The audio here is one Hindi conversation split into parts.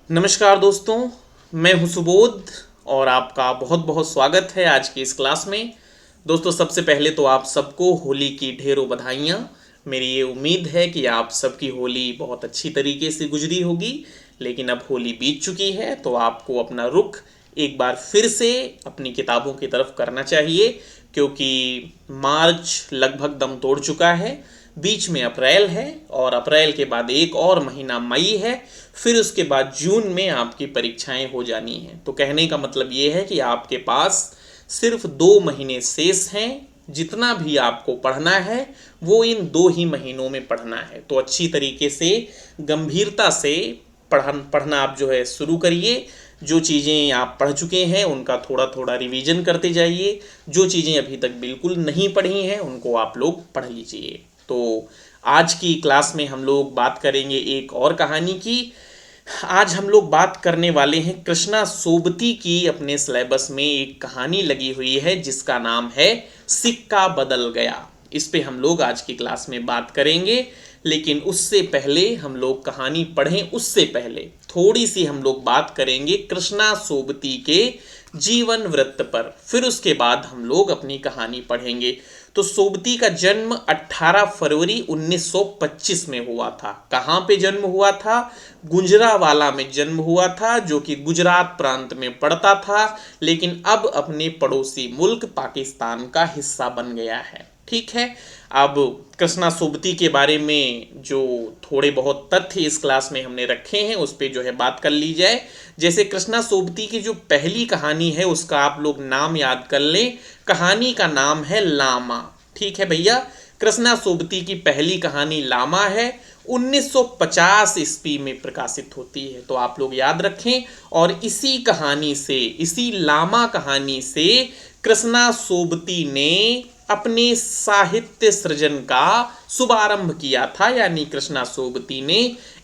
नमस्कार दोस्तों, मैं हूं सुबोध और आपका बहुत बहुत स्वागत है आज की इस क्लास में। दोस्तों, सबसे पहले तो आप सबको होली की ढेरों बधाइयाँ। मेरी ये उम्मीद है कि आप सबकी होली बहुत अच्छी तरीके से गुजरी होगी, लेकिन अब होली बीत चुकी है तो आपको अपना रुख एक बार फिर से अपनी किताबों की तरफ करना चाहिए, क्योंकि मार्च लगभग दम तोड़ चुका है। बीच में अप्रैल है और अप्रैल के बाद एक और महीना मई है, फिर उसके बाद जून में आपकी परीक्षाएं हो जानी हैं। तो कहने का मतलब ये है कि आपके पास सिर्फ 2 महीने शेष हैं। जितना भी आपको पढ़ना है वो इन 2 ही महीनों में पढ़ना है। तो अच्छी तरीके से गंभीरता से पढ़ना आप जो है शुरू करिए। जो चीज़ें आप पढ़ चुके हैं उनका थोड़ा थोड़ा रिवीजन करते जाइए। जो चीज़ें अभी तक बिल्कुल नहीं पढ़ी हैं उनको आप लोग पढ़ लीजिए। तो आज की क्लास में हम लोग बात करेंगे एक और कहानी की। आज हम लोग बात करने वाले हैं कृष्णा सोबती की। अपने सिलेबस में एक कहानी लगी हुई है जिसका नाम है सिक्का बदल गया। इस पे हम लोग आज की क्लास में बात करेंगे, लेकिन उससे पहले हम लोग कहानी पढ़ें उससे पहले थोड़ी सी हम लोग बात करेंगे कृष्णा सोबती के जीवन वृत्त पर। फिर उसके बाद हम लोग अपनी कहानी पढ़ेंगे। तो सोबती का जन्म 18 फरवरी 1925 में हुआ था। कहाँ पे जन्म हुआ था? गुजरावाला में जन्म हुआ था, जो कि गुजरात प्रांत में पड़ता था, लेकिन अब अपने पड़ोसी मुल्क पाकिस्तान का हिस्सा बन गया है। ठीक है। अब कृष्णा सोबती के बारे में जो थोड़े बहुत तथ्य इस क्लास में हमने रखे हैं उस पर जो है बात कर ली जाए। जैसे कृष्णा सोबती की जो पहली कहानी है उसका आप लोग नाम याद कर लें। कहानी का नाम है लामा। ठीक है भैया, कृष्णा सोबती की पहली कहानी लामा है। 1950 ईस्वी में प्रकाशित होती है, तो आप लोग याद रखें। और इसी कहानी से, इसी लामा कहानी से कृष्णा सोबती ने अपने साहित्य सृजन का शुभारंभ किया था। यानी कृष्णा सोबती ने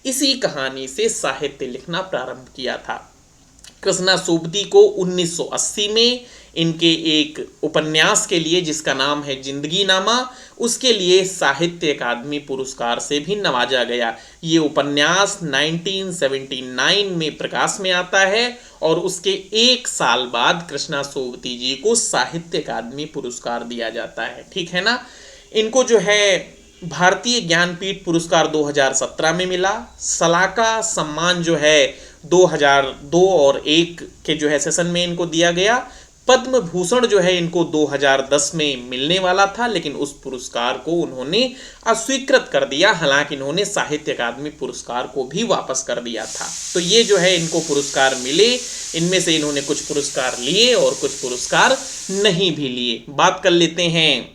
इसी कहानी से साहित्य लिखना प्रारंभ किया था। कृष्णा सोबती को 1980 में इनके एक उपन्यास के लिए, जिसका नाम है जिंदगी नामा, उसके लिए साहित्य अकादमी पुरस्कार से भी नवाजा गया। ये उपन्यास 1979 में प्रकाश में आता है और उसके एक साल बाद कृष्णा सोबती जी को साहित्य अकादमी पुरस्कार दिया जाता है। ठीक है ना। इनको जो है भारतीय ज्ञानपीठ पुरस्कार 2017 में मिला। सलाका सम्मान जो है 2002 और 1 के जो है सेशन में इनको दिया गया। पद्म भूषण जो है इनको 2010 में मिलने वाला था, लेकिन उस पुरस्कार को उन्होंने अस्वीकृत कर दिया। हालांकि इन्होंने साहित्य अकादमी पुरस्कार को भी वापस कर दिया था। तो ये जो है इनको पुरस्कार मिले। इनमें से इन्होंने कुछ पुरस्कार लिए और कुछ पुरस्कार नहीं भी लिए। बात कर लेते हैं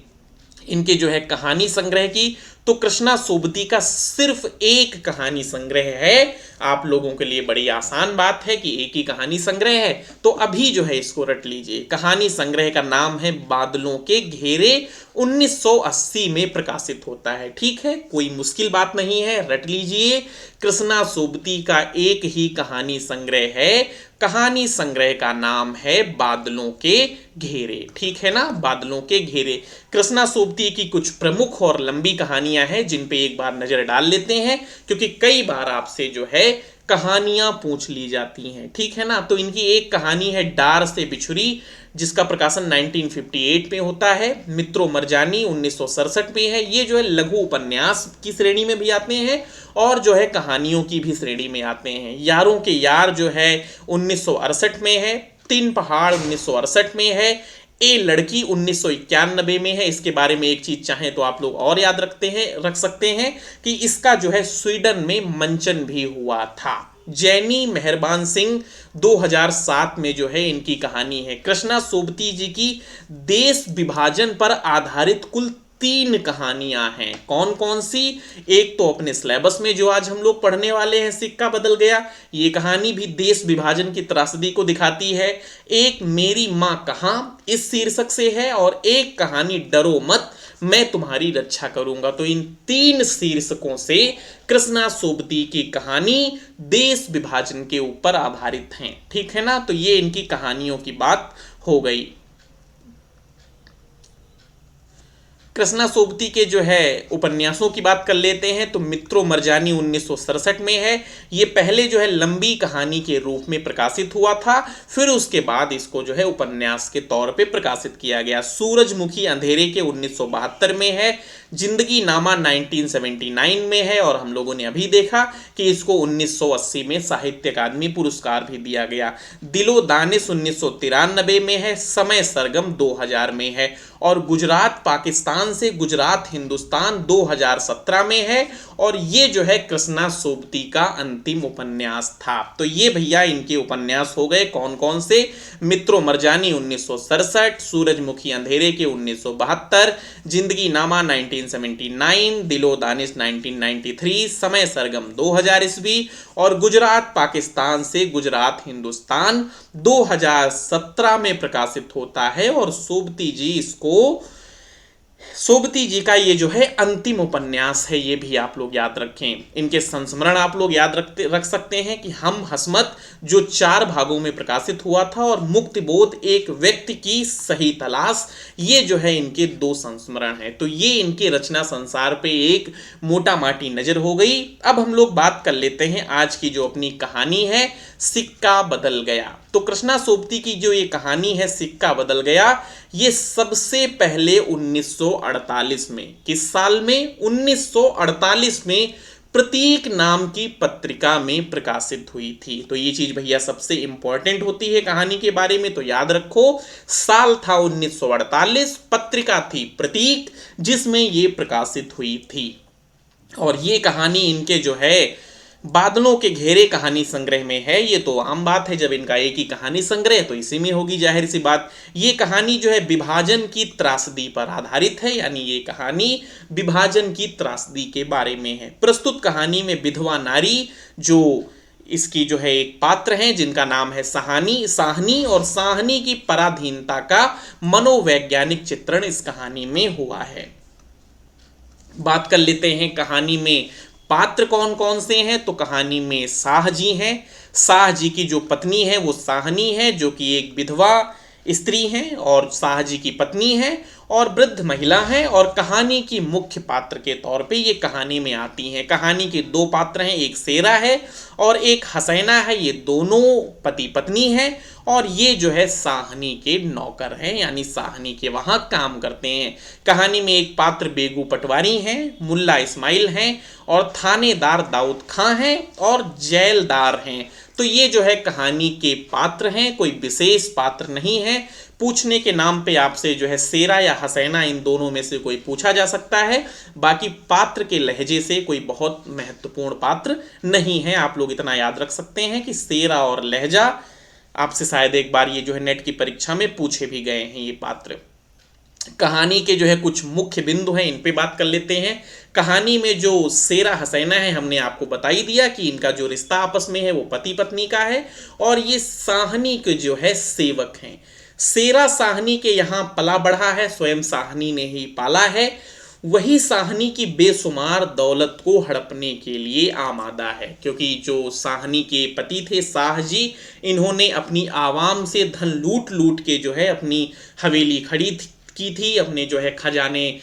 इनके जो है कहानी संग्रह की। तो कृष्णा सोबती का सिर्फ एक कहानी संग्रह है। आप लोगों के लिए बड़ी आसान बात है कि एक ही कहानी संग्रह है, तो अभी जो है इसको रट लीजिए। कहानी संग्रह का नाम है बादलों के घेरे। 1980 में प्रकाशित होता है। ठीक है, कोई मुश्किल बात नहीं है, रट लीजिए। कृष्णा सोबती का एक ही कहानी संग्रह है। कहानी संग्रह का नाम है बादलों के घेरे। ठीक है ना, बादलों के घेरे। कृष्णा सोबती की कुछ प्रमुख और लंबी कहानियां हैं जिन पे एक बार नजर डाल लेते हैं, क्योंकि कई बार आपसे जो है कहानियां पूछ ली जाती हैं। ठीक है ना। तो इनकी एक कहानी है डार से बिछुरी, जिसका प्रकाशन 1958 में होता है। मित्रों मरजानी 1967 में है। ये जो है लघु उपन्यास की श्रेणी में भी आते हैं और जो है कहानियों की भी श्रेणी में आते हैं। यारों के यार जो है 1968 में है। तीन पहाड़ 1968 में है। ए लड़की 1991 में है। इसके बारे में एक चीज चाहें तो आप लोग और याद रख सकते हैं कि इसका जो है स्वीडन में मंचन भी हुआ था। जैनी मेहरबान सिंह 2007 में जो है इनकी कहानी है। कृष्णा सोबती जी की देश विभाजन पर आधारित कुल 3 कहानियां हैं। कौन कौन सी? एक तो अपने सिलेबस में जो आज हम लोग पढ़ने वाले हैं, सिक्का बदल गया, ये कहानी भी देश विभाजन की त्रासदी को दिखाती है। एक मेरी माँ कहाँ इस शीर्षक से है, और एक कहानी डरो मत मैं तुम्हारी रक्षा करूंगा। तो इन 3 शीर्षकों से कृष्णा सोबती की कहानी देश विभाजन के ऊपर आधारित है। ठीक है ना। तो ये इनकी कहानियों की बात हो गई। कृष्णा सोबती के जो है उपन्यासों की बात कर लेते हैं तो मित्रों मरजानी 1967 में है। ये पहले जो है लंबी कहानी के रूप में प्रकाशित हुआ था, फिर उसके बाद इसको जो है उपन्यास के तौर पे प्रकाशित किया गया। सूरजमुखी अंधेरे के 1972 में है। जिंदगी नामा 1979 में है और हम लोगों ने अभी देखा कि इसको 1980 में साहित्य अकादमी पुरस्कार भी दिया गया। दिलो दानिश 1993 में है। समय सरगम 2000 में है और गुजरात पाकिस्तान से गुजरात हिंदुस्तान 2017 में है। और ये जो है कृष्णा सोबती का अंतिम उपन्यास था। तो ये भैया इनके उपन्यास हो गए कौन कौन से। मित्रों मरजानी 1967, सूरजमुखी अंधेरे के 1972, जिंदगी नामा 1979, दिलो दानिश 1993, समय सरगम 2000 ईस्वी और गुजरात पाकिस्तान से गुजरात हिंदुस्तान 2017 में प्रकाशित होता है। और सोबती जी का ये जो है अंतिम उपन्यास है, ये भी आप लोग याद रखें। इनके संस्मरण आप लोग याद रख सकते हैं कि हम हसमत, जो 4 भागों में प्रकाशित हुआ था, और मुक्तिबोध एक व्यक्ति की सही तलाश, ये जो है इनके 2 संस्मरण हैं। तो ये इनके रचना संसार पे एक मोटा माटी नजर हो गई। अब हम लोग बात कर लेते हैं आज की जो अपनी कहानी है, सिक्का बदल गया। तो कृष्णा सोबती की जो ये कहानी है सिक्का बदल गया, ये सबसे पहले 1948 में, किस साल में, 1948 में प्रतीक नाम की पत्रिका में प्रकाशित हुई थी। तो ये चीज भैया सबसे इंपॉर्टेंट होती है कहानी के बारे में, तो याद रखो साल था 1948, पत्रिका थी प्रतीक जिसमें ये प्रकाशित हुई थी। और ये कहानी इनके जो है बादलों के घेरे कहानी संग्रह में है। ये तो आम बात है, जब इनका एक ही कहानी संग्रह तो इसी में होगी, जाहिर सी बात। ये कहानी जो है विभाजन की त्रासदी पर आधारित है, यानी ये कहानी विभाजन की त्रासदी के बारे में है। प्रस्तुत कहानी में विधवा नारी जो इसकी जो है एक पात्र हैं जिनका नाम है साहनी, और साहनी की पराधीनता का मनोवैज्ञानिक चित्रण इस कहानी में हुआ है। बात कर लेते हैं कहानी में पात्र कौन कौन से हैं। तो कहानी में साह जी हैं। साह जी की जो पत्नी है वो साहनी है, जो कि एक विधवा स्त्री हैं और साह जी की पत्नी है और वृद्ध महिला हैं। और कहानी की मुख्य पात्र के तौर पे ये कहानी में आती हैं। कहानी के 2 पात्र हैं, एक शेरा है और एक हसैना है। ये दोनों पति पत्नी हैं और ये जो है साहनी के नौकर हैं, यानी साहनी के वहाँ काम करते हैं। कहानी में एक पात्र बेगू पटवारी हैं, मुल्ला इस्माइल हैं और थानेदार दाऊद खां हैं और जेलदार हैं। तो ये जो है कहानी के पात्र हैं, कोई विशेष पात्र नहीं है। पूछने के नाम पे आपसे जो है शेरा या हसैना, इन दोनों में से कोई पूछा जा सकता है। बाकी पात्र के लहजे से कोई बहुत महत्वपूर्ण पात्र नहीं है। आप लोग इतना याद रख सकते हैं कि शेरा और लहजा आपसे शायद एक बार ये जो है नेट की परीक्षा में पूछे भी गए हैं ये पात्र। कहानी के जो है कुछ मुख्य बिंदु हैं, इन पे बात कर लेते हैं। कहानी में जो शेरा हसैना है, हमने आपको बता ही दिया कि इनका जो रिश्ता आपस में है वो पति पत्नी का है और ये साहनी के जो है सेवक हैं। शेरा साहनी के यहाँ पला बढ़ा है, स्वयं साहनी ने ही पाला है। वही साहनी की बेशुमार दौलत को हड़पने के लिए आमादा है, क्योंकि जो साहनी के पति थे साह जी, इन्होंने अपनी आवाम से धन लूट लूट के जो है अपनी हवेली खड़ी की थी, अपने जो है खजाने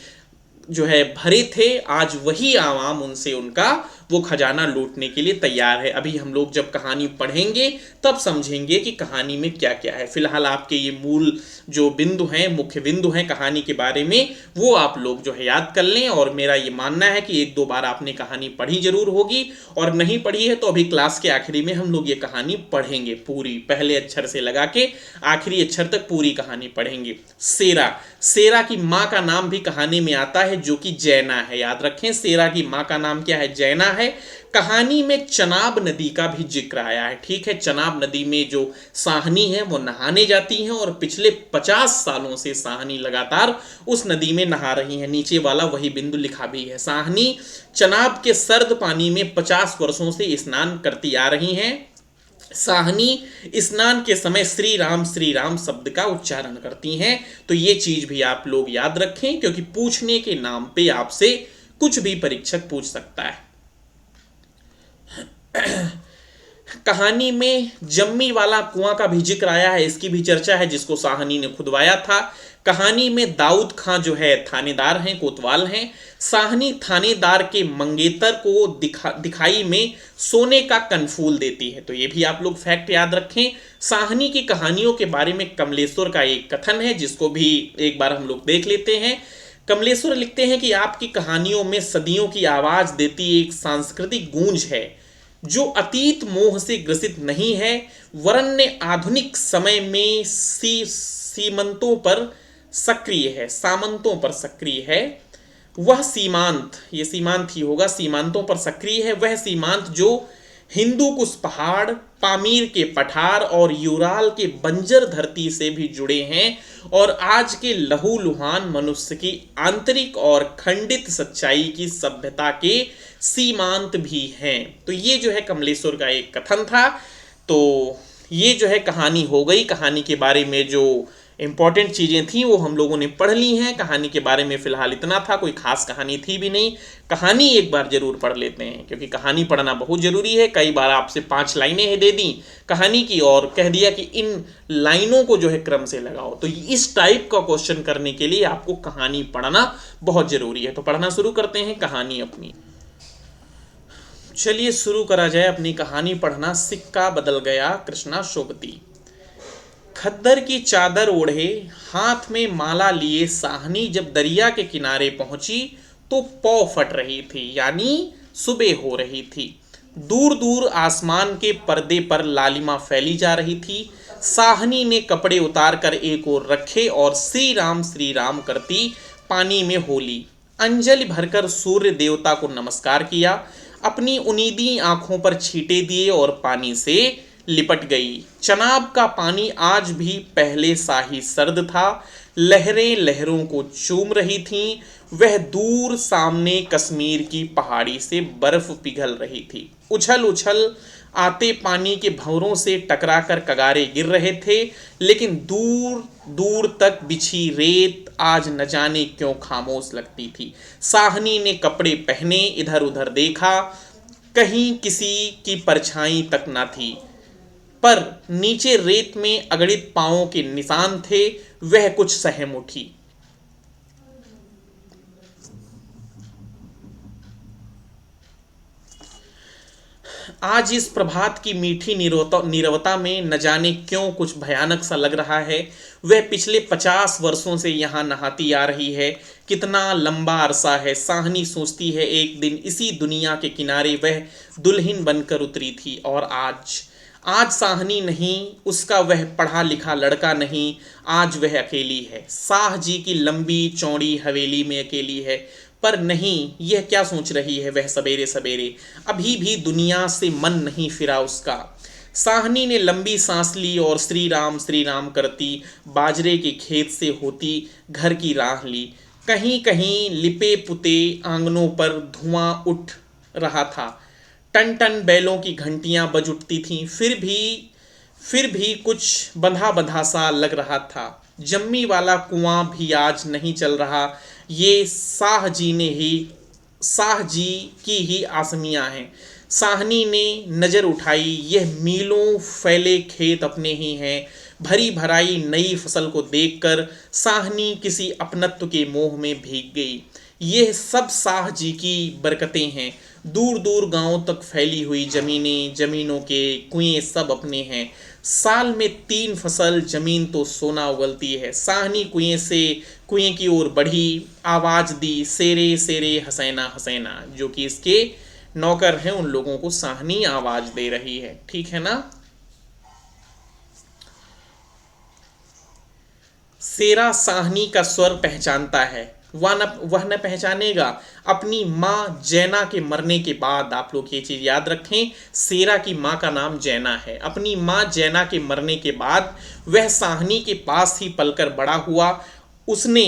जो है भरे थे। आज वही आवाम उनसे उनका वो खजाना लूटने के लिए तैयार है। अभी हम लोग जब कहानी पढ़ेंगे तब समझेंगे कि कहानी में क्या क्या है। फिलहाल आपके ये मूल जो बिंदु हैं, मुख्य बिंदु हैं कहानी के बारे में, वो आप लोग जो है याद कर लें। और मेरा ये मानना है कि 1-2 बार आपने कहानी पढ़ी जरूर होगी, और नहीं पढ़ी है तो अभी क्लास के आखिरी में हम लोग ये कहानी पढ़ेंगे पूरी, पहले अक्षर से लगा के आखिरी अक्षर तक पूरी कहानी पढ़ेंगे। शेरा की माँ का नाम भी कहानी में आता है, जो कि जैना है। याद रखें, शेरा की माँ का नाम क्या है, जैना है। कहानी में चनाब नदी का भी जिक्र आया है, ठीक है। चनाब नदी में जो साहनी है वो नहाने जाती हैं और पिछले 50 सालों से साहनी लगातार उस नदी में नहा रही है। नीचे वाला वही बिंदु लिखा भी है। साहनी चनाब के सर्द पानी में 50 वर्षों से स्नान करती आ रही हैं। साहनी स्नान के समय श्री राम शब्द का उच्चारण करती हैं। तो ये चीज भी आप लोग याद रखें, क्योंकि पूछने के नाम पे आपसे कुछ भी परीक्षक पूछ सकता है। कहानी में जम्मी वाला कुआं का भी जिक्र आया है, इसकी भी चर्चा है, जिसको साहनी ने खुदवाया था। कहानी में दाऊद खां जो है थानेदार हैं, कोतवाल हैं। साहनी थानेदार के मंगेतर को दिखाई में सोने का कनफूल देती है। तो ये भी आप लोग फैक्ट याद रखें। साहनी की कहानियों के बारे में कमलेश्वर का एक कथन है, जिसको भी एक बार हम लोग देख लेते हैं। कमलेश्वर लिखते हैं कि आपकी कहानियों में सदियों की आवाज देती एक सांस्कृतिक गूंज है जो अतीत मोह से ग्रसित नहीं है, वरन आधुनिक समय में सीमंतों पर सक्रिय है, सामंतों पर सक्रिय है। वह सीमांत, ये सीमांत ही होगा, सीमांतों पर सक्रिय है वह सीमांत जो हिंदू कुश पहाड़, पामीर के पठार और यूराल के बंजर धरती से भी जुड़े हैं और आज के लहूलुहान मनुष्य की आंतरिक और खंडित सच्चाई की सभ्यता के सीमांत भी हैं। तो ये जो है कमलेश्वर का एक कथन था। तो ये जो है कहानी हो गई। कहानी के बारे में जो इंपॉर्टेंट चीज़ें थी वो हम लोगों ने पढ़ ली हैं। कहानी के बारे में फ़िलहाल इतना था, कोई खास कहानी थी भी नहीं। कहानी एक बार ज़रूर पढ़ लेते हैं, क्योंकि कहानी पढ़ना बहुत ज़रूरी है। कई बार आपसे 5 लाइनें दे दी कहानी की और कह दिया कि इन लाइनों को जो है क्रम से लगाओ। तो इस टाइप का क्वेश्चन करने के लिए आपको कहानी पढ़ना बहुत ज़रूरी है। तो पढ़ना शुरू करते हैं कहानी अपनी। चलिए शुरू करा जाए अपनी कहानी पढ़ना। सिक्का बदल गया कृष्णा शोभती। खद्दर की चादर ओढ़े, हाथ में माला लिए साहनी जब दरिया के किनारे पहुंची तो पौ फट रही थी, यानी सुबह हो रही थी। दूर दूर आसमान के पर्दे पर लालिमा फैली जा रही थी। साहनी ने कपड़े उतार कर एक ओर रखे और श्री राम करती पानी में होली। अंजलि भरकर सूर्य देवता को नमस्कार किया, अपनी उनीदी आंखों पर छींटे दिए और पानी से लिपट गई। चनाब का पानी आज भी पहले सा ही सर्द था। लहरें लहरों को चूम रही थीं। वह दूर सामने कश्मीर की पहाड़ी से बर्फ पिघल रही थी। उछल उछल आते पानी के भंवरों से टकराकर कगारे गिर रहे थे, लेकिन दूर दूर तक बिछी रेत आज न जाने क्यों खामोश लगती थी। साहनी ने कपड़े पहने, इधर उधर देखा, कहीं किसी की परछाई तक न थी, पर नीचे रेत में अगड़ित पांवों के निशान थे। वह कुछ सहम उठी। आज इस प्रभात की मीठी नीरवता में न जाने क्यों कुछ भयानक सा लग रहा है। वह पिछले 50 वर्षों से यहाँ नहाती आ रही है। कितना लंबा अरसा है। साहनी सोचती है एक दिन इसी दुनिया के किनारे वह दुल्हन बनकर उतरी थी, और आज साहनी नहीं, उसका वह पढ़ा लिखा लड़का नहीं, आज वह अकेली है। शाह जी की लंबी चौड़ी हवेली में अकेली है। पर नहीं, यह क्या सोच रही है वह सवेरे सवेरे? अभी भी दुनिया से मन नहीं फिरा उसका। साहनी ने लंबी सांस ली और श्री राम करती बाजरे के खेत से होती घर की राह ली। कहीं कहीं लिपे पुते आंगनों पर धुआं उठ रहा था। टन टन बैलों की घंटियां बज उठती थीं। फिर भी कुछ बंधा बंधा सा लग रहा था। जम्मी वाला कुआं भी आज नहीं चल रहा। ये शाह जी की ही आसमियां हैं। साहनी ने नजर उठाई। यह मीलों फैले खेत अपने ही हैं। भरी भराई नई फसल को देखकर साहनी किसी अपनत्व के मोह में भीग गई। यह सब शाह जी की बरकतें हैं। दूर दूर गांवों तक फैली हुई जमीनों के कुएं सब अपने हैं। साल में 3 फसल जमीन तो सोना उगलती है। साहनी कुएं की ओर बढ़ी, आवाज दी, सेरे सेरे हसैना हसैना। जो कि इसके नौकर हैं, उन लोगों को साहनी आवाज दे रही है। ठीक है ना। सेरा साहनी का स्वर पहचानता है, वह न पहचानेगा अपनी माँ जैना के मरने के बाद। आप लोग ये चीज़ याद रखें, सेरा की माँ का नाम जैना है। अपनी माँ जैना के मरने के बाद वह साहनी के पास ही पलकर बड़ा हुआ। उसने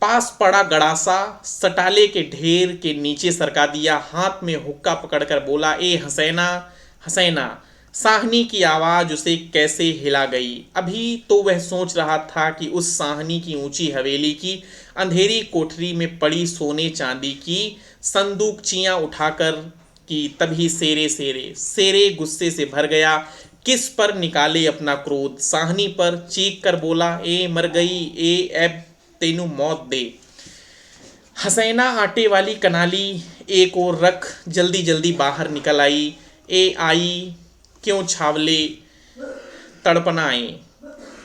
पास पड़ा गड़ासा सटाले के ढेर के नीचे सरका दिया। हाथ में हुक्का पकड़कर बोला, ए हसैना हसैना। साहनी की आवाज़ उसे कैसे हिला गई। अभी तो वह सोच रहा था कि उस साहनी की ऊंची हवेली की अंधेरी कोठरी में पड़ी सोने चांदी की संदूकचियाँ उठाकर कि तभी सेरे सेरे सेरे गुस्से से भर गया। किस पर निकाले अपना क्रोध, साहनी पर चीख कर बोला, ए मर गई, ए अब तेनू मौत दे। हसैना आटे वाली कनाली एक और रख जल्दी जल्दी बाहर निकल आई। ए आई क्यों छावले तड़पनाए।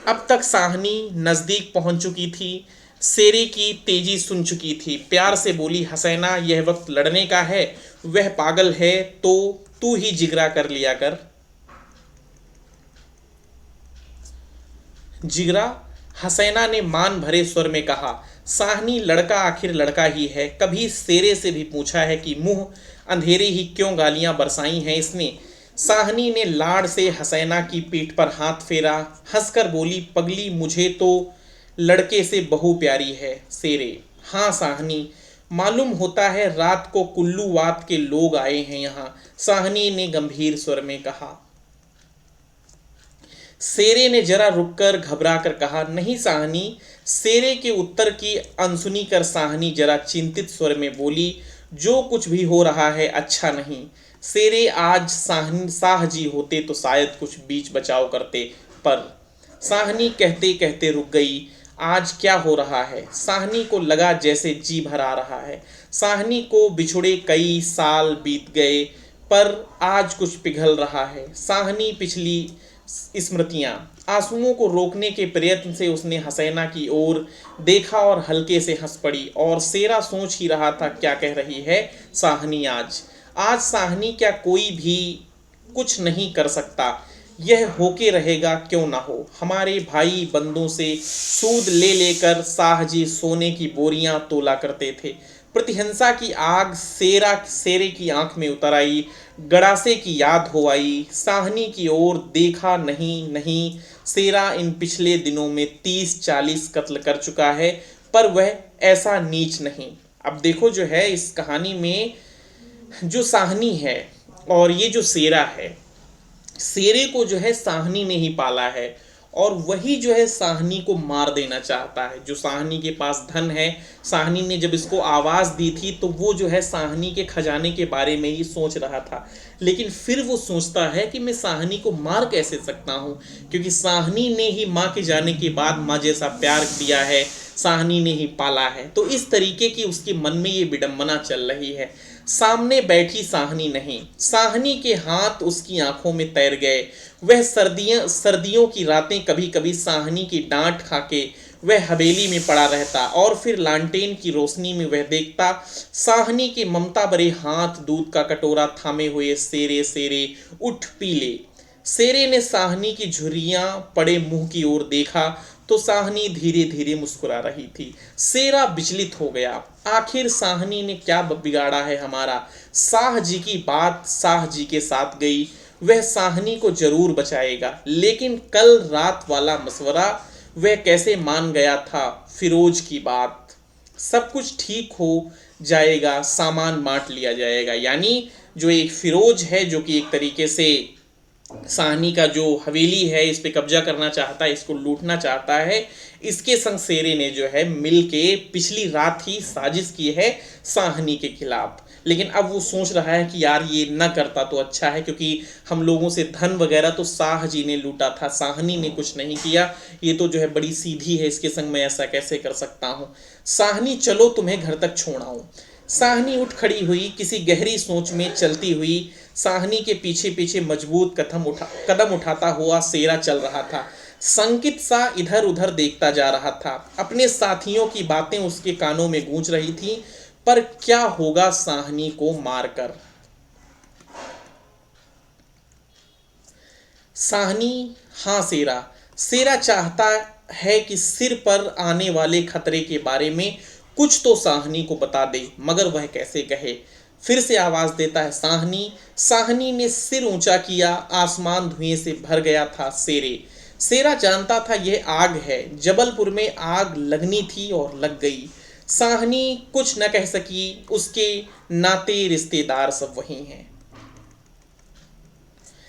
अब तक साहनी नज़दीक पहुंच चुकी थी, शेरे की तेजी सुन चुकी थी। प्यार से बोली, हसैना यह वक्त लड़ने का है, वह पागल है तो तू ही जिगरा कर लिया कर। जिगरा, हसैना ने मान भरे स्वर में कहा। साहनी, लड़का आखिर लड़का ही है। कभी शेरे से भी पूछा है कि मुंह अंधेरे ही क्यों गालियां बरसाई हैं इसने। साहनी ने लाड़ से हसैना की पीठ पर हाथ फेरा, हंसकर बोली, पगली मुझे तो लड़के से बहू प्यारी है। शेरे, हाँ साहनी, मालूम होता है रात को कुल्लूवात के लोग आए हैं यहाँ, साहनी ने गंभीर स्वर में कहा। शेरे ने जरा रुककर घबरा कर कहा, नहीं साहनी। शेरे के उत्तर की अनसुनी कर साहनी जरा चिंतित स्वर में बोली, जो कुछ भी हो रहा है अच्छा नहीं। शेरे, आज शाह जी होते तो शायद कुछ बीच बचाव करते, पर। साहनी कहते कहते रुक गई। आज क्या हो रहा है? साहनी को लगा जैसे जी भर आ रहा है। साहनी को बिछुड़े कई साल बीत गए, पर आज कुछ पिघल रहा है। साहनी पिछली स्मृतियां, आंसुओं को रोकने के प्रयत्न से उसने हसैना की ओर देखा और हल्के से हंस पड़ी। और शेरा सोच ही रहा था क्या कह रही है साहनी आज। आज साहनी क्या कोई भी कुछ नहीं कर सकता, यह होके रहेगा क्यों ना हो। हमारे भाई बंदों से सूद ले लेकर शाहजी सोने की बोरियां तोला करते थे। प्रतिहिंसा की आग शेरे की आंख में उतर आई। गड़ासे की याद हो आई। साहनी की ओर देखा, नहीं नहीं, शेरा इन पिछले दिनों में 30-40 कत्ल कर चुका है, पर वह ऐसा नीच नहीं। अब देखो जो है इस कहानी में जो साहनी है और ये जो शेरा है, शेरे को जो है साहनी ने ही पाला है और वही जो है साहनी को मार देना चाहता है। जो साहनी के पास धन है, साहनी ने जब इसको आवाज़ दी थी तो वो जो है साहनी के खजाने के बारे में ही सोच रहा था, लेकिन फिर वो सोचता है कि मैं साहनी को मार कैसे सकता हूँ, क्योंकि साहनी ने ही माँ के जाने के बाद माँ जैसा प्यार दिया है, साहनी ने ही पाला है। तो इस तरीके की उसके मन में ये विडंबना चल रही है। सामने बैठी साहनी नहीं, साहनी के हाथ उसकी आंखों में तैर गए। वह सर्दियों की रातें कभी कभी साहनी की डांट खाके वह हवेली में पड़ा रहता और फिर लालटेन की रोशनी में वह देखता साहनी के ममता भरे हाथ दूध का कटोरा थामे हुए। शेरे शेरे उठ पी ले। शेरे ने साहनी की झुर्रियां पड़े मुंह की ओर देखा तो साहनी धीरे धीरे मुस्कुरा रही थी। शेरा विचलित हो गया। आखिर साहनी ने क्या बिगाड़ा है हमारा? शाह जी की बात शाह जी के साथ गई, वह साहनी को जरूर बचाएगा, लेकिन कल रात वाला मशवरा वह कैसे मान गया था? फिरोज की बात, सब कुछ ठीक हो जाएगा, सामान बांट लिया जाएगा। यानी जो एक फिरोज है जो कि एक तरीके से साहनी का जो हवेली है इस पे कब्जा करना चाहता है, इसको लूटना चाहता है, इसके संग शेरे ने जो है मिल के पिछली रात ही साजिश की है साहनी के खिलाफ। लेकिन अब वो सोच रहा है कि यार ये न करता तो अच्छा है, क्योंकि हम लोगों से धन वगैरह तो शाह जी ने लूटा था, साहनी ने कुछ नहीं किया। ये तो जो है बड़ी सीधी है, इसके संग मैं ऐसा कैसे कर सकता हूँ। साहनी चलो तुम्हें घर तक छोड़ आऊं। साहनी उठ खड़ी हुई, किसी गहरी सोच में चलती हुई। साहनी के पीछे पीछे मजबूत कदम उठाता हुआ शेरा चल रहा था। संकित सा इधर उधर देखता जा रहा था। अपने साथियों की बातें उसके कानों में गूंज रही थी, पर क्या होगा साहनी को मारकर? साहनी, हाँ शेरा। शेरा चाहता है कि सिर पर आने वाले खतरे के बारे में कुछ तो साहनी को बता दे, मगर वह कैसे कहे? फिर से आवाज देता है साहनी। साहनी ने सिर ऊंचा किया, आसमान धुएं से भर गया था। शेरा जानता था यह आग है, जबलपुर में आग लगनी थी और लग गई। साहनी कुछ न कह सकी, उसके नाते रिश्तेदार सब वहीं हैं।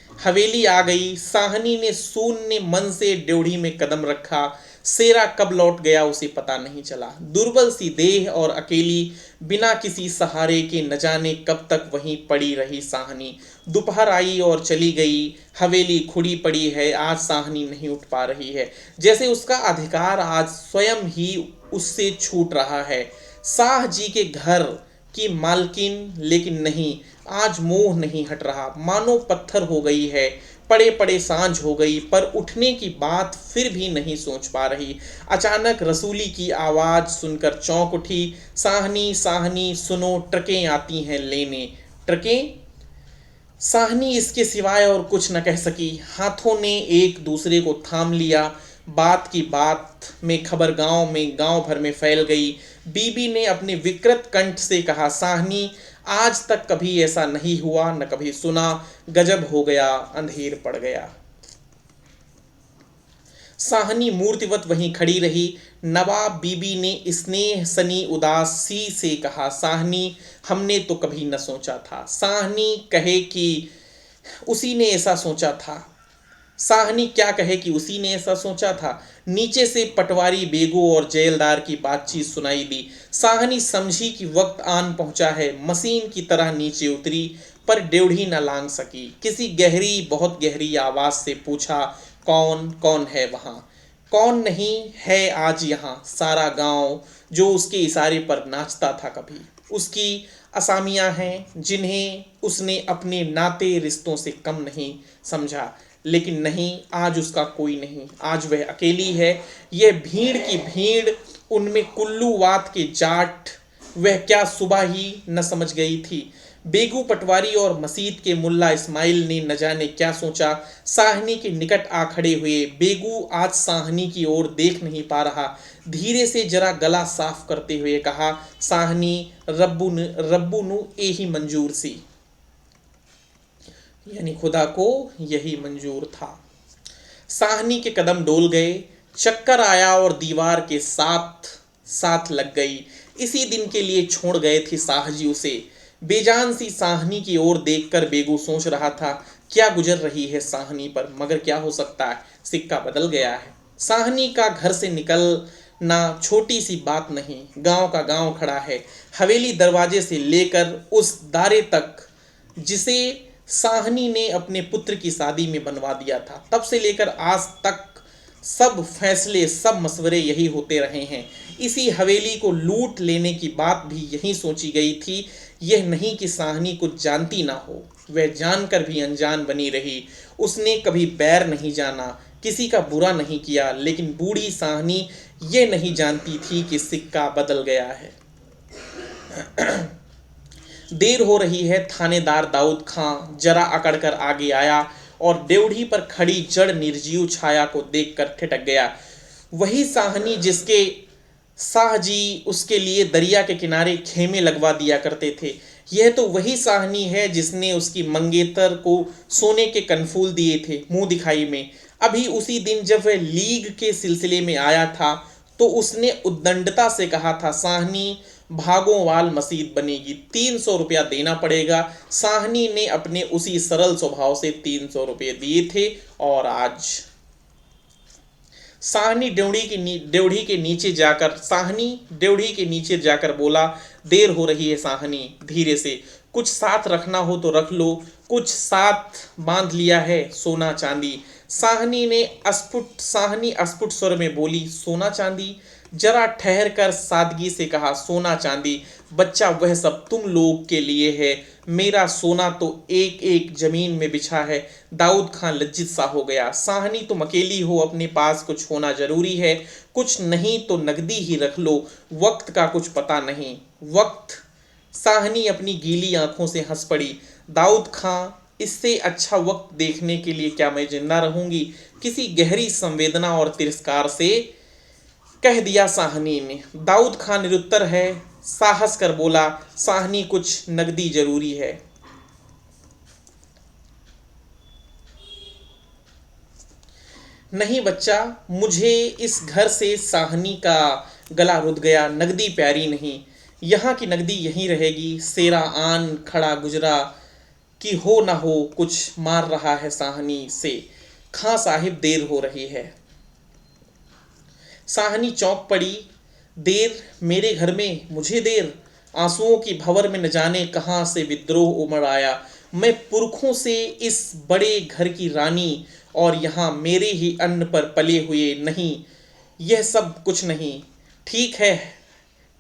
हवेली आ गई। साहनी ने शून्य मन से ड्योढ़ी में कदम रखा। सेरा कब लौट गया उसे पता नहीं चला। दुर्बल सी देह और अकेली बिना किसी सहारे के न जाने कब तक वहीं पड़ी रही साहनी। दोपहर आई और चली गई, हवेली खुड़ी पड़ी है, आज साहनी नहीं उठ पा रही है, जैसे उसका अधिकार आज स्वयं ही उससे छूट रहा है। शाह जी के घर की मालकिन, लेकिन नहीं, आज मोह नहीं हट रहा, मानो पत्थर हो गई है। पड़े पड़े सांझ हो गई, पर उठने की बात फिर भी नहीं सोच पा रही। अचानक रसूली की आवाज सुनकर चौंक उठी, साहनी साहनी सुनो, ट्रकें आती हैं लेने। ट्रकें? साहनी इसके सिवाय और कुछ न कह सकी। हाथों ने एक दूसरे को थाम लिया। बात की बात में खबर गांव भर में फैल गई। बीबी ने अपने विकृत कंठ से कहा, साहनी, आज तक कभी ऐसा नहीं हुआ, न कभी सुना। गजब हो गया, अंधेर पड़ गया। साहनी मूर्तिवत वहीं खड़ी रही। नवाब बीबी ने स्नेह सनी उदासी से कहा, साहनी, हमने तो कभी न सोचा था। साहनी कहे कि उसी ने ऐसा सोचा था। साहनी क्या कहे कि उसी ने ऐसा सोचा था। नीचे से पटवारी बेगू और जेलदार की बातचीत सुनाई दी। साहनी समझी कि वक्त आन पहुंचा है। मशीन की तरह नीचे उतरी, पर ड्योढ़ी न लांग सकी। किसी गहरी, बहुत गहरी आवाज से पूछा, कौन कौन है वहां? कौन नहीं है आज यहाँ? सारा गांव जो उसके इशारे पर नाचता था कभी। उसकी असामियां हैं जिन्हें उसने अपने नाते रिश्तों से कम नहीं समझा। लेकिन नहीं, आज उसका कोई नहीं। आज वह अकेली है। यह भीड़ की भीड़, उनमें कुल्लूवात के जाट, वह क्या सुबह ही न समझ गई थी। बेगू पटवारी और मसीद के मुल्ला इस्माइल ने न जाने क्या सोचा। साहनी के निकट आ खड़े हुए। बेगू आज साहनी की ओर देख नहीं पा रहा। धीरे से जरा गला साफ करते हुए कहा, साहनी, रब्बू नु यही मंजूर सी। यानी खुदा को यही मंजूर था। साहनी के कदम डोल गए। चक्कर आया और दीवार के साथ साथ लग गई। इसी दिन के लिए छोड़ गए थे साहजी उसे। बेजान सी साहनी की ओर देखकर बेगू सोच रहा था, क्या गुजर रही है साहनी पर, मगर क्या हो सकता है, सिक्का बदल गया है। साहनी का घर से निकलना छोटी सी बात नहीं। गांव का गांव खड़ा है। हवेली दरवाजे से लेकर उस दारे तक जिसे साहनी ने अपने पुत्र की शादी में बनवा दिया था, तब से लेकर आज तक सब फैसले, सब मशवरे यही होते रहे हैं। इसी हवेली को लूट लेने की बात भी यही सोची गई थी। यह नहीं कि साहनी कुछ जानती ना हो, वह जानकर भी अनजान बनी रही। उसने कभी बैर नहीं जाना, किसी का बुरा नहीं किया। लेकिन बूढ़ी साहनी यह नहीं जानती थी कि सिक्का बदल गया है। देर हो रही है। थानेदार दाऊद खां जरा अकड़कर आगे आया और ड्योढ़ी पर खड़ी जड़ निर्जीव छाया को देखकर ठिठक गया। वही साहनी जिसके शाह जी उसके लिए दरिया के किनारे खेमे लगवा दिया करते थे। यह तो वही साहनी है जिसने उसकी मंगेतर को सोने के कनफूल दिए थे मुंह दिखाई में। अभी उसी दिन जब वह लीग के सिलसिले में आया था तो उसने उद्दंडता से कहा था, साहनी भागोवाल मसीद बनेगी, 300 रुपया देना पड़ेगा। साहनी ने अपने उसी सरल स्वभाव से 300 रुपये दिए थे। और आज साहनी ड्योढ़ी के नीचे जाकर बोला, देर हो रही है साहनी, धीरे से, कुछ साथ रखना हो तो रख लो, कुछ साथ बांध लिया है, सोना चांदी। साहनी अस्फुट स्वर में बोली, सोना चांदी? जरा ठहर कर सादगी से कहा, सोना चांदी बच्चा वह सब तुम लोग के लिए है, मेरा सोना तो एक एक जमीन में बिछा है। दाऊद खां लज्जित सा हो गया। साहनी तुम अकेली हो, अपने पास कुछ होना जरूरी है, कुछ नहीं तो नगदी ही रख लो, वक्त का कुछ पता नहीं। वक्त? साहनी अपनी गीली आंखों से हंस पड़ी। दाऊद खां, इससे अच्छा वक्त देखने के लिए क्या मैं जिंदा रहूंगी? किसी गहरी संवेदना और तिरस्कार से कह दिया साहनी ने। दाऊद खान निरुत्तर है, साहस कर बोला, साहनी कुछ नगदी जरूरी है। नहीं बच्चा, मुझे इस घर से साहनी का गला रुध गया, नगदी प्यारी नहीं, यहाँ की नगदी यहीं रहेगी। सेरा आन खड़ा गुजरा कि हो ना हो कुछ मार रहा है साहनी से। खां साहिब देर हो रही है। साहनी चौंक पड़ी। देर मेरे घर में, मुझे देर। आंसुओं की भंवर में न जाने कहाँ से विद्रोह उमड़ आया। मैं पुरखों से इस बड़े घर की रानी, और यहाँ मेरे ही अन्न पर पले हुए नहीं। यह सब कुछ नहीं। ठीक है,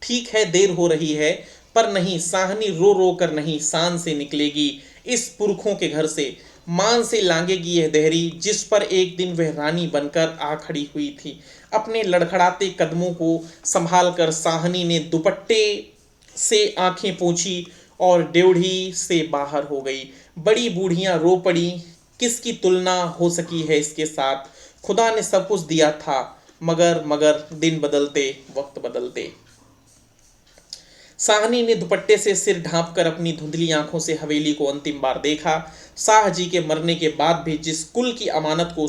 ठीक है, देर हो रही है, पर नहीं, साहनी रो रो कर नहीं, शान से निकलेगी इस पुरखों के घर से। मान से लांघेगी यह देहरी, जिस पर एक दिन वह रानी बनकर आ खड़ी हुई थी। अपने लड़खड़ाते कदमों को संभाल कर साहनी ने दुपट्टे से आंखें पोंछी और ड्योढ़ी से बाहर हो गई। बड़ी बूढ़ियां रो पड़ी। किसकी तुलना हो सकी है इसके साथ? खुदा ने सब कुछ दिया था, मगर दिन बदलते, वक्त बदलते। साहनी ने दुपट्टे से सिर ढांपकर अपनी धुंधली आंखों से हवेली को अंतिम बार देखा। शाह जी के मरने के बाद भी जिस कुल की अमानत को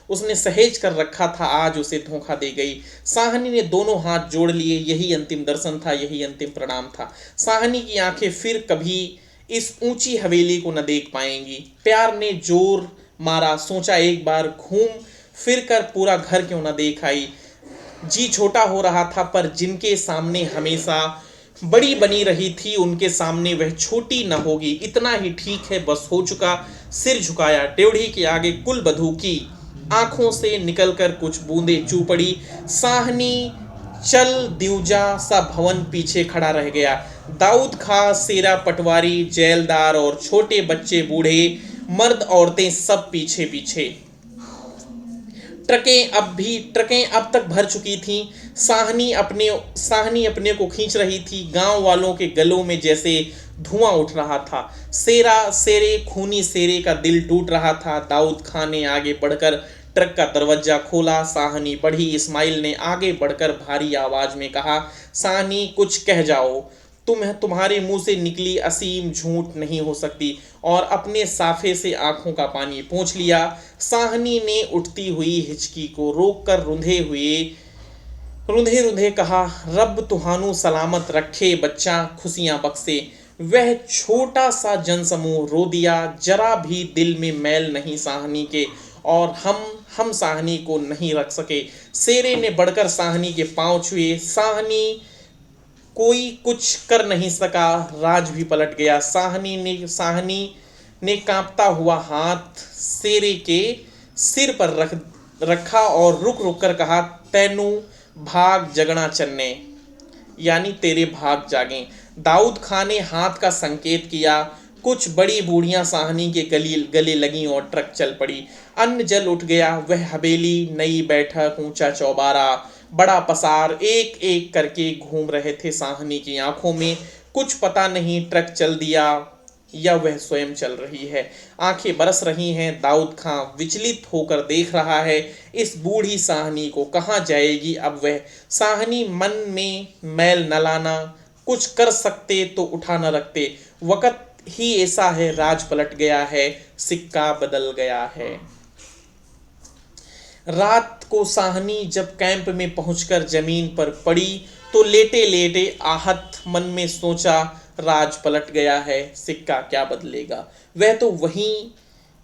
उसने सहेज कर रखा था, आज उसे धोखा दे गई। साहनी ने दोनों हाथ जोड़ लिए। यही अंतिम दर्शन था, यही अंतिम प्रणाम था। साहनी की आंखें फिर कभी इस ऊंची हवेली को न देख पाएंगी। प्यार ने जोर मारा, सोचा एक बार घूम फिर कर पूरा घर क्यों न देख आई। जी छोटा हो रहा था, पर जिनके सामने हमेशा बड़ी बनी रही थी, उनके सामने वह छोटी न होगी। इतना ही ठीक है, बस हो चुका। सिर झुकाया। ड्योढ़ी के आगे कुल बधू की आंखों से निकलकर कुछ बूंदें चू पड़ी। साहनी चल दिवजा सा भवन पीछे खड़ा रह गया। दाऊद खां, सेरा पटवारी, जेलदार और छोटे बच्चे, बूढ़े, मर्द, औरतें सब पीछे पीछे। ट्रकें अब तक भर चुकी थीं। साहनी अपने को खींच रही थी। गांव वालों के गलों में जैसे धुआं उठ रहा था। खूनी सेरे का दिल टूट रहा था। दाऊद खान ने आगे बढ़कर ट्रक का दरवाजा खोला। साहनी बढ़ी। इस्माइल ने आगे बढ़कर भारी आवाज में कहा, साहनी कुछ कह जाओ, तुम्हारे मुंह से निकली असीम झूठ नहीं हो सकती। और अपने साफे से आंखों का पानी पोंछ लिया। साहनी ने उठती हुई हिचकी को रोककर रुंधे रुंधे कहा, रब तुहानू सलामत रखे, बच्चा खुशियां बख्शे। वह छोटा सा जनसमूह रो दिया। जरा भी दिल में मैल नहीं साहनी के, और हम साहनी को नहीं रख सके। शेरे ने बढ़कर साहनी के पांव छुए। साहनी कोई कुछ कर नहीं सका। राज भी पलट गया। साहनी ने कांपता हुआ हाथ शेरे के सिर पर रखा और रुक रुक कर कहा, तैनू भाग जगना चन्ने, यानी तेरे भाग जागे। दाऊद खान ने हाथ का संकेत किया। कुछ बड़ी बूढ़ियां साहनी के गले लगीं और ट्रक चल पड़ी। अन्न जल उठ गया। वह हवेली, नई बैठक, ऊंचा चौबारा, बड़ा पसार एक एक करके घूम रहे थे साहनी की आंखों में। कुछ पता नहीं, ट्रक चल दिया या वह स्वयं चल रही है। आंखें बरस रही हैं। दाऊद खां विचलित होकर देख रहा है, इस बूढ़ी साहनी को कहाँ जाएगी अब वह। साहनी मन में मैल न लाना, कुछ कर सकते तो उठा न रखते। वक्त ही ऐसा है, राज पलट गया है, सिक्का बदल गया है। रात को साहनी जब कैंप में पहुंचकर जमीन पर पड़ी तो लेटे लेटे आहत मन में सोचा, राज पलट गया है, सिक्का क्या बदलेगा। वह तो वहीं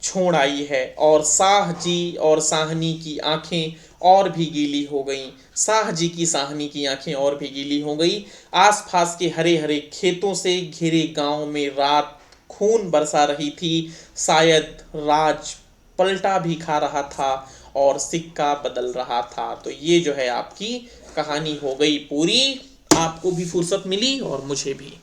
छोड़ आई है। और शाह जी और साहनी की आंखें और भी गीली हो गईं। शाह जी की साहनी की आंखें और भी गीली हो गई। आसपास के हरे हरे खेतों से घिरे गांव में रात खून बरसा रही थी। शायद राज पलटा भी खा रहा था और सिक्का बदल रहा था। तो ये जो है आपकी कहानी हो गई पूरी। आपको भी फुर्सत मिली और मुझे भी।